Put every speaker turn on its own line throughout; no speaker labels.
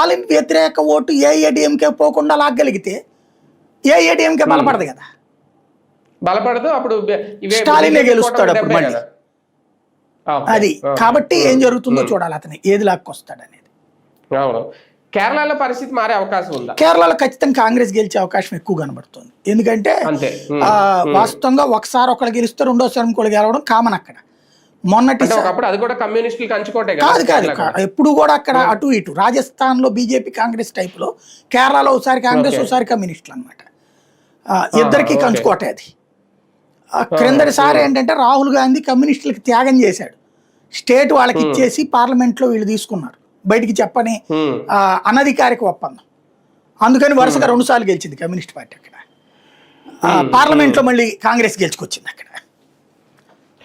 స్టాలిన్ వ్యతిరేక vote AIADMK పోకుండా లాగలిగితే AIADMK బలపడదు కదా,
బలపడదు. అప్పుడు
స్టాలినే గెలుస్తాడు అప్పుడు మళ్ళీ. అది కాబట్టి ఏం జరుగుతుందో చూడాలి, అతను ఏది లాక్కొస్తాడు అనేది.
అవును. కేరళలో పరిస్థితి మారే అవకాశం ఉందా?
కేరళలో ఖచ్చితంగా కాంగ్రెస్ గెలిచే అవకాశం ఎక్కువ కనబడుతుంది. ఎందుకంటే వాస్తవంగా ఒకసారి ఒకళ్ళు గెలిస్తే రెండోసారి ఇంకోళ్ళు గెలవడం కామన్ అక్కడ. మొన్నటి
అది కూడా కమ్యూనిస్టులు కంచుకోటే
కాదు ఎప్పుడు కూడా అక్కడ అటు ఇటు. రాజస్థాన్ లో బీజేపీ కాంగ్రెస్ టైప్ లో, కేరళలో ఒకసారి కాంగ్రెస్ ఒకసారి కమ్యూనిస్టులు అనమాట. ఇద్దరికి కంచుకోటే అది. క్రిందటిసారి ఏంటంటే రాహుల్ గాంధీ కమ్యూనిస్టులకు త్యాగం చేశాడు, స్టేట్ వాళ్ళకి ఇచ్చేసి పార్లమెంట్ లో వీళ్ళు తీసుకున్నారు, బయటికి చెప్పని అనధికారిక ఒప్పందం. అందుకని వరుసగా 2 సార్లు గెలిచింది కమ్యూనిస్ట్ పార్టీ అక్కడ. పార్లమెంట్ లో మళ్ళీ కాంగ్రెస్ గెలుచుకొచ్చింది అక్కడ.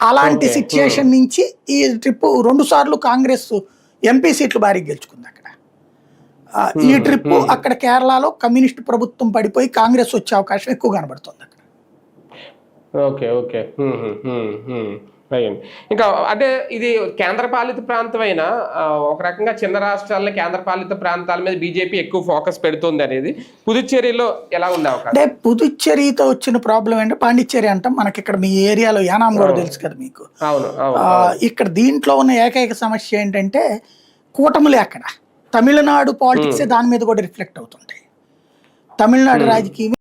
అలాంటి సిచ్యుయేషన్ నుంచి ఈ ట్రిప్ 2 సార్లు కాంగ్రెస్ ఎంపీ సీట్లు భారీ గెలుచుకుంది అక్కడ. ఈ ట్రిప్ అక్కడ కేరళలో కమ్యూనిస్ట్ ప్రభుత్వం పడిపోయి కాంగ్రెస్ వచ్చే అవకాశం ఎక్కువ కనబడుతుంది అక్కడ.
Okay okay. ఇంకా అంటే ఇది కేంద్రపాలిత ప్రాంతం అయినా ఒక రకంగా చిన్న రాష్ట్రాల్లో కేంద్రపాలిత ప్రాంతాల మీద బీజేపీ ఎక్కువ ఫోకస్ పెడుతుంది అనేది పుదుచ్చేరిలో ఎలా ఉంది అవకాశం?
అంటే పుదుచ్చేరితో వచ్చిన ప్రాబ్లం ఏంటంటే, పాండిచ్చేరి అంటాం మనకి, ఇక్కడ మీ ఏరియాలో యానాం కూడా తెలుసు కదా మీకు. ఇక్కడ దీంట్లో ఉన్న ఏకైక సమస్య ఏంటంటే కూటములే అక్కడ. తమిళనాడు పాలిటిక్సే దాని మీద కూడా రిఫ్లెక్ట్ అవుతుంటాయి. తమిళనాడు రాజకీయం